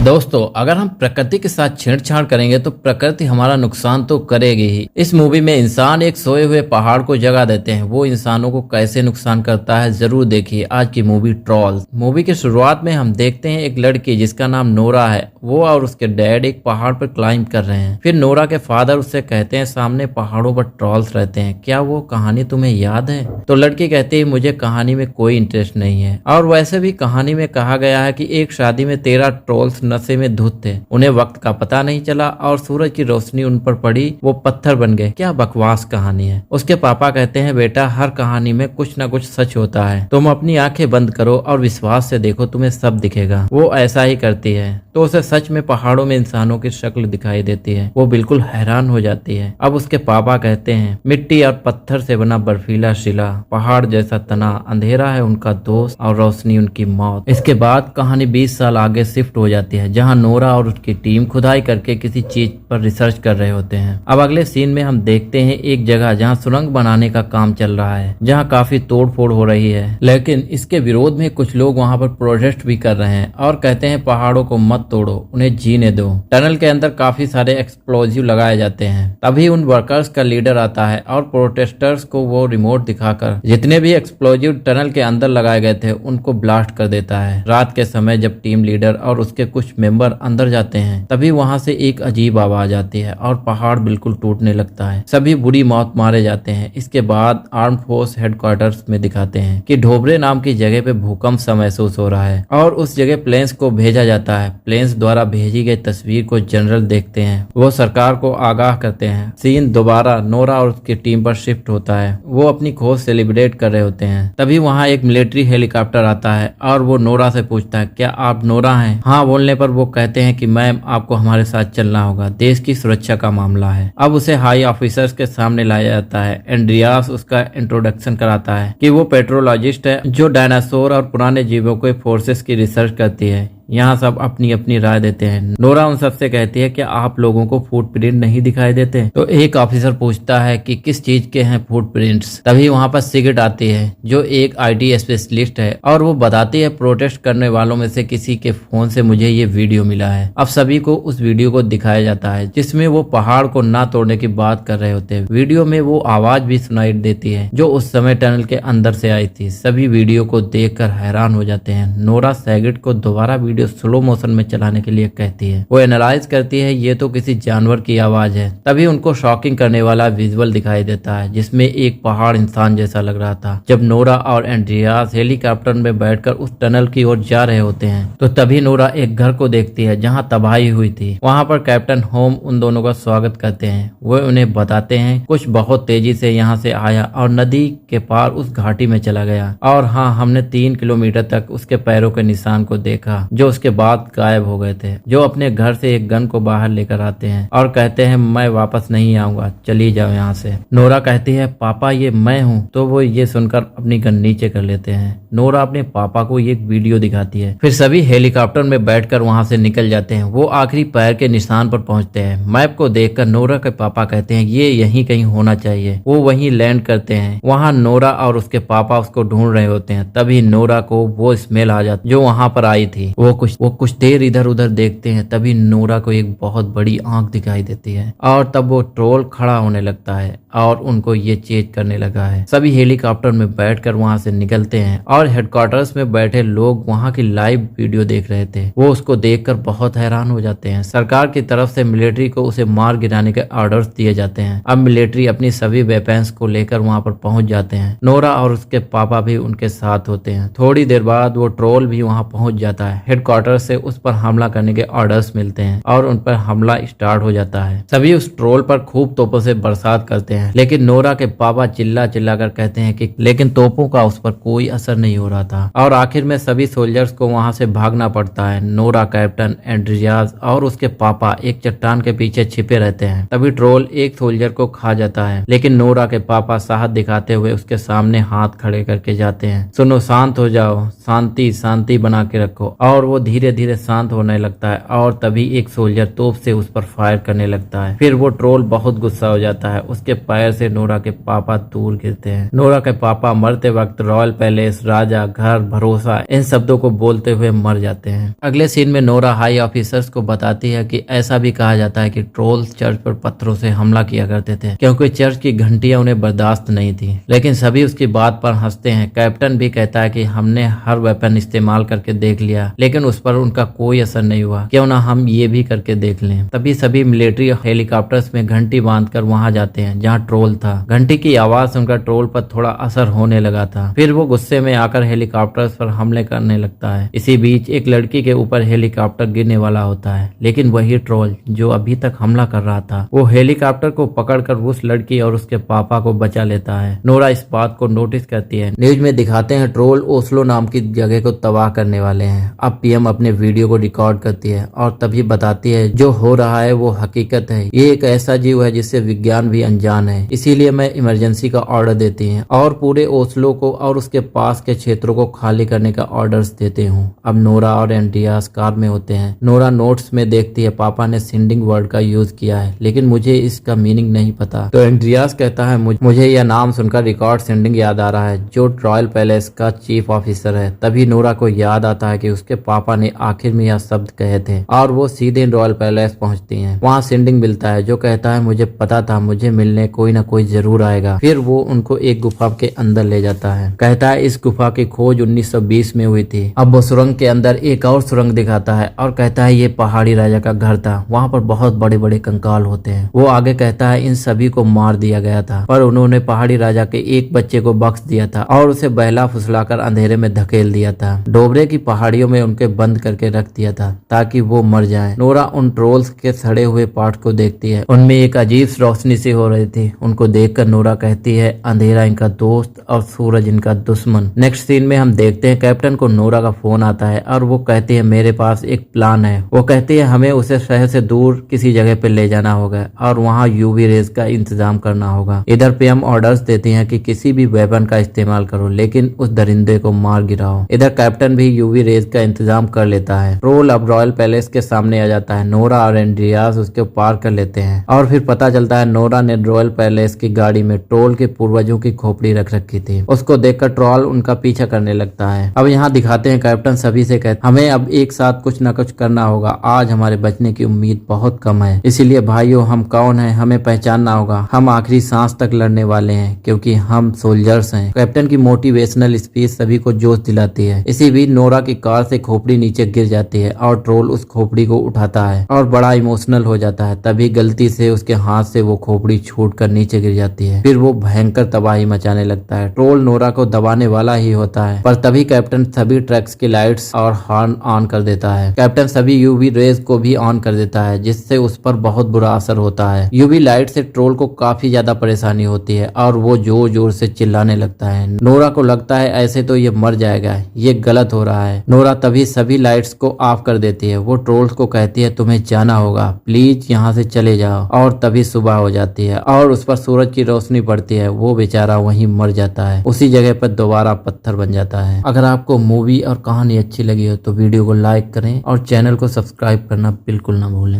दोस्तों, अगर हम प्रकृति के साथ छेड़छाड़ करेंगे तो प्रकृति हमारा नुकसान तो करेगी ही। इस मूवी में इंसान एक सोए हुए पहाड़ को जगा देते हैं। वो इंसानों को कैसे नुकसान करता है, जरूर देखिए आज की मूवी ट्रॉल्स। मूवी की शुरुआत में हम देखते हैं एक लड़की जिसका नाम नोरा है। वो और उसके डैड एक पहाड़ पर क्लाइंब कर रहे हैं। फिर नोरा के फादर उससे कहते हैं सामने पहाड़ों पर ट्रॉल्स रहते हैं, क्या वो कहानी तुम्हें याद है? तो लड़की कहती है मुझे कहानी में कोई इंटरेस्ट नहीं है। और वैसे भी कहानी में कहा गया है कि एक शादी में 13 ट्रॉल्स नशे में धुत थे। उन्हें वक्त का पता नहीं चला और सूरज की रोशनी उन पर पड़ी, वो पत्थर बन गए। क्या बकवास कहानी है। उसके पापा कहते हैं बेटा हर कहानी में कुछ न कुछ सच होता है, तुम अपनी आंखें बंद करो और विश्वास से देखो, तुम्हें सब दिखेगा। वो ऐसा ही करती है तो उसे सच में पहाड़ों में इंसानों की शक्ल दिखाई देती है। वो बिल्कुल हैरान हो जाती है। अब उसके पापा कहते हैं मिट्टी और पत्थर से बना बर्फीला शिला, पहाड़ जैसा तना, अंधेरा है उनका दोस्त और रोशनी उनकी मौत। इसके बाद कहानी 20 साल आगे शिफ्ट हो जाती है, जहां नोरा और उसकी टीम खुदाई करके किसी चीज पर रिसर्च कर रहे होते हैं। अब अगले सीन में हम देखते हैं एक जगह जहां सुरंग बनाने का काम चल रहा है, जहां काफी तोड़फोड़ हो रही है। लेकिन इसके विरोध में कुछ लोग वहां पर प्रोटेस्ट भी कर रहे हैं और कहते हैं पहाड़ों को मत तोड़ो, उन्हें जीने दो। टनल के अंदर काफी सारे एक्सप्लोजिव लगाए जाते हैं। तभी उन वर्कर्स का लीडर आता है और प्रोटेस्टर्स को वो रिमोट दिखाकर जितने भी एक्सप्लोजिव टनल के अंदर लगाए गए थे उनको ब्लास्ट कर देता है। रात के समय जब टीम लीडर और उसके कुछ मेंबर अंदर जाते हैं तभी वहां से एक अजीब आवाज आती है और पहाड़ बिल्कुल टूटने लगता है। सभी बुरी मौत मारे जाते हैं। इसके बाद आर्म फोर्स हेडक्वार्टर्स में दिखाते हैं कि ढोबरे नाम की जगह पे भूकंप सा महसूस हो रहा है और उस जगह प्लेन्स को भेजा जाता है। प्लेन्स द्वारा भेजी गई तस्वीर को जनरल देखते हैं। वो सरकार को आगाह करते हैं। सीन दोबारा नोरा और उसकी टीम पर शिफ्ट होता है। वो अपनी खोज सेलिब्रेट कर रहे होते हैं। तभी वहाँ एक मिलिट्री हेलीकॉप्टर आता है और वो नोरा से पूछता है क्या आप नोरा हैं? हाँ बोलने पर वो कहते हैं कि मैम आपको हमारे साथ चलना होगा, देश की सुरक्षा का मामला है। अब उसे हाई ऑफिसर्स के सामने लाया जाता है। एंड्रियास उसका इंट्रोडक्शन कराता है कि वो पेट्रोलॉजिस्ट है जो डायनासोर और पुराने जीवों के फोर्सेस की रिसर्च करती है। यहाँ सब अपनी अपनी राय देते हैं। नोरा उन सबसे कहती है कि आप लोगों को फुटप्रिंट नहीं दिखाई देते? तो एक ऑफिसर पूछता है कि किस चीज के हैं फुटप्रिंट्स। तभी वहाँ पर सिगरेट आती है जो एक आईटी स्पेशलिस्ट है और वो बताती है प्रोटेस्ट करने वालों में से किसी के फोन से मुझे ये वीडियो मिला है। अब सभी को उस वीडियो को दिखाया जाता है जिसमें वो पहाड़ को ना तोड़ने की बात कर रहे होते हैं। वीडियो में वो आवाज भी सुनाई देती है जो उस समय टनल के अंदर से आई थी। सभी वीडियो को देखकर हैरान हो जाते हैं। नोरा सैगेट को दोबारा वीडियो स्लो मोशन में चलाने के लिए कहती है। वो एनालाइज करती है ये तो किसी जानवर की आवाज है। तभी उनको शॉकिंग करने वाला विजुअल दिखाई देता है जिसमें एक पहाड़ इंसान जैसा लग रहा था। जब नोरा और एंड्रियास हेलीकॉप्टर में बैठकर उस टनल की ओर जा रहे होते हैं तो तभी नोरा एक घर को देखती है जहाँ तबाही हुई थी। वहाँ पर कैप्टन होम उन दोनों का स्वागत करते हैं। वो उन्हें बताते हैं कुछ बहुत तेजी से यहाँ से आया और नदी के पार उस घाटी में चला गया। और हाँ, हमने 3 किलोमीटर तक उसके पैरों के निशान को देखा जो उसके बाद गायब हो गए थे। जो अपने घर से एक गन को बाहर लेकर आते हैं और कहते हैं मैं वापस नहीं आऊंगा, चली जाओ यहाँ से। नोरा कहती है पापा ये मैं हूँ। तो वो ये सुनकर अपनी गन नीचे कर लेते हैं। नोरा अपने पापा को एक वीडियो दिखाती है। फिर सभी हेलीकॉप्टर में बैठकर वहां से निकल जाते हैं। वो आखिरी पैर के निशान पर पहुंचते हैं। मैप को देखकर नोरा के पापा कहते हैं ये यहीं कहीं होना चाहिए। वो वहीं लैंड करते हैं। वहां नोरा और उसके पापा उसको ढूंढ रहे होते हैं। तभी नोरा को वो स्मेल आ जाती जो वहां पर आई थी। वो कुछ देर इधर उधर देखते हैं। तभी नोरा को एक बहुत बड़ी आंख दिखाई देती है और तब वो ट्रोल खड़ा होने लगता है और उनको ये चेज करने लगा है। सभी हेलीकॉप्टर में बैठकर वहां से निकलते हैं और हेडक्वार्टर्स में बैठे लोग वहां की लाइव वीडियो देख रहे थे। वो उसको देखकर बहुत हैरान हो जाते हैं। सरकार की तरफ से मिलिट्री को उसे मार गिराने के ऑर्डर्स दिए जाते हैं। अब मिलिट्री अपनी सभी वेपन्स को लेकर वहां पर पहुंच जाते हैं। नोरा और उसके पापा भी उनके साथ होते हैं। थोड़ी देर बाद वो ट्रोल भी वहां पहुंच जाता है। हेडक्वार्टर से उस पर हमला करने के ऑर्डर्स मिलते हैं और उन पर हमला स्टार्ट हो जाता है। सभी उस ट्रोल पर खूब तोपों से बरसात करते हैं। लेकिन नोरा के पापा चिल्ला चिल्ला कर कहते हैं कि लेकिन तोपों का उस पर कोई असर नहीं हो रहा था और आखिर में सभी सोल्जर्स को वहां से भागना पड़ता है। नोरा, कैप्टन, एंड्रियास और उसके पापा एक चट्टान के पीछे छिपे रहते हैं। तभी ट्रोल एक सोल्जर को खा जाता है। लेकिन नोरा के पापा साहस दिखाते हुए उसके सामने हाथ खड़े करके जाते हैं। सुनो, शांत हो जाओ, शांति शांति बना के रखो। और वो धीरे धीरे शांत होने लगता है और तभी एक सोल्जर तोप से उस पर फायर करने लगता है। फिर वो ट्रोल बहुत गुस्सा हो जाता है। उसके पैर से नोरा के पापा दूर गिरते हैं। नोरा के पापा मरते वक्त रॉयल पैलेस, राजा, घर, भरोसा इन शब्दों को बोलते हुए मर जाते हैं। अगले सीन में नोरा हाई ऑफिसर्स को बताती है कि ऐसा भी कहा जाता है कि ट्रोल्स चर्च पर पत्थरों से हमला किया करते थे क्योंकि चर्च की घंटियां उन्हें बर्दाश्त नहीं थी, लेकिन सभी उसकी बात पर हंसते हैं। कैप्टन भी कहता है कि हमने हर वेपन इस्तेमाल करके देख लिया लेकिन उस पर उनका कोई असर नहीं हुआ, क्यों ना हम ये भी करके देख लें। तभी सभी मिलिट्री हेलीकॉप्टर्स में घंटी बांधकर वहां जाते हैं जहां ट्रोल था। घंटी की आवाज सुनकर ट्रोल पर थोड़ा असर होने लगा था। फिर वो गुस्से में आकर हेलीकॉप्टर्स पर हमले करने लगता है। इसी बीच एक लड़की के ऊपर हेलीकॉप्टर गिरने वाला होता है, लेकिन वही ट्रोल जो अभी तक हमला कर रहा था वो हेलीकॉप्टर को पकड़कर उस लड़की और उसके पापा को बचा लेता है। नोरा इस बात को नोटिस करती है। न्यूज में दिखाते हैं ट्रोल ओस्लो नाम की जगह को तबाह करने वाले हैं। अब पीएम अपने वीडियो को रिकॉर्ड करती है और तभी बताती है जो हो रहा है वो हकीकत है। ये एक ऐसा जीव है जिससे विज्ञान भी अनजान है, इसीलिए मैं इमरजेंसी का ऑर्डर देती हूँ और पूरे ओस्लो को और उसके पास के क्षेत्रों को खाली करने का ऑर्डर्स देते हूँ। अब नोरा और एंड्रियास कार में होते हैं। नोरा नोट्स में देखती है पापा ने सिंडिंग वर्ड का यूज किया है लेकिन मुझे इसका मीनिंग नहीं पता। तो एंड्रियास कहता है मुझे यह नाम सुनकर रिकॉर्ड सेंडिंग याद आ रहा है जो रॉयल पैलेस का चीफ ऑफिसर है। तभी नोरा को याद आता है कि उसके पापा ने आखिर में यह शब्द कहे थे और वो सीधे रॉयल पैलेस पहुंचती हैं। वहाँ सेंडिंग मिलता है जो कहता है मुझे पता था मुझे मिलने कोई ना कोई जरूर आएगा। फिर वो उनको एक गुफा के अंदर ले जाता है। कहता है इस गुफा की खोज 1920 में हुई थी। अब वो सुरंग के अंदर एक और सुरंग दिखाता है और कहता है ये पहाड़ी राजा का घर था, वहाँ पर बहुत बड़े बड़े कंकाल होते हैं। वो आगे कहता है इन सभी को मार दिया गया था पर उन्होंने पहाड़ी राजा के एक बच्चे को बख्श दिया था और उसे बहला फुसलाकर अंधेरे में धकेल दिया था। डोबरे की पहाड़ियों में उनके बंद करके रख दिया था ताकि वो मर जाएं। नोरा उन ट्रोल्स के सड़े हुए पार्ट को देखती है। उनमें एक अजीब रोशनी सी हो रही थी। उनको देखकर नोरा कहती है अंधेरा इनका दोस्त और सूरज इनका दुश्मन। नेक्स्ट सीन में हम देखते हैं कैप्टन को नोरा का फोन आता है और वो कहती है मेरे पास एक प्लान है। वो कहती है हमें उसे शहर से दूर किसी जगह पे ले जाना होगा और वहाँ यूवी रेज का इंतजाम करना होगा। इधर पीएम ऑर्डर्स देती हैं कि किसी भी वेपन का इस्तेमाल करो लेकिन उस दरिंदे को मार गिराओ। इधर कैप्टन भी यूवी रेज का इंतजाम कर लेता है। ट्रोल अब रॉयल पैलेस के सामने आ जाता है। नोरा और एंड्रियास उसके पार कर लेते हैं और फिर पता चलता है नोरा ने रॉयल पैलेस की गाड़ी में ट्रोल के पूर्वजों की खोपड़ी रख रखी थी। उसको देखकर ट्रोल उनका पीछा करने लगता है। अब यहाँ दिखाते हैं कैप्टन सभी से कहते हमें अब एक साथ कुछ न कुछ करना होगा। आज हमारे बचने की उम्मीद बहुत कम है, इसीलिए भाइयों हम कौन है हमें पहचानना होगा। हम आखिरी सांस तक लड़ने वाले हैं क्योंकि हम सोल्जर्स हैं। कैप्टन की मोटिवेशनल स्पीच सभी को जोश दिलाती है। इसी बीच नोरा की कार से खोपड़ी नीचे गिर जाती है और ट्रोल उस खोपड़ी को उठाता है और बड़ा इमोशनल हो जाता है। तभी गलती से उसके हाथ से वो खोपड़ी छूटकर नीचे गिर जाती है। फिर वो भयंकर तबाही मचाने लगता है। ट्रोल नोरा को दबाने वाला ही होता है पर तभी कैप्टन सभी ट्रक्स की लाइट्स और हॉर्न ऑन कर देता है। कैप्टन सभी यूवी रेज को भी ऑन कर देता है जिससे उस पर बहुत बुरा असर होता है। यूवी लाइट से ट्रोल को काफी ज्यादा परेशानी होती है और वो जोर जोर से चिल्लाने लगता है। नोरा को लगता है ऐसे तो ये मर जाएगा, ये गलत हो रहा है। नोरा तभी सभी लाइट्स को ऑफ कर देती है। वो ट्रोल्स को कहती है तुम्हें जाना होगा, प्लीज यहाँ से चले जाओ। और तभी सुबह हो जाती है और उस पर सूरज की रोशनी पड़ती है। वो बेचारा वहीं मर जाता है, उसी जगह पर दोबारा पत्थर बन जाता है। अगर आपको मूवी और कहानी अच्छी लगी हो तो वीडियो को लाइक करें और चैनल को सब्सक्राइब करना बिल्कुल ना भूलें।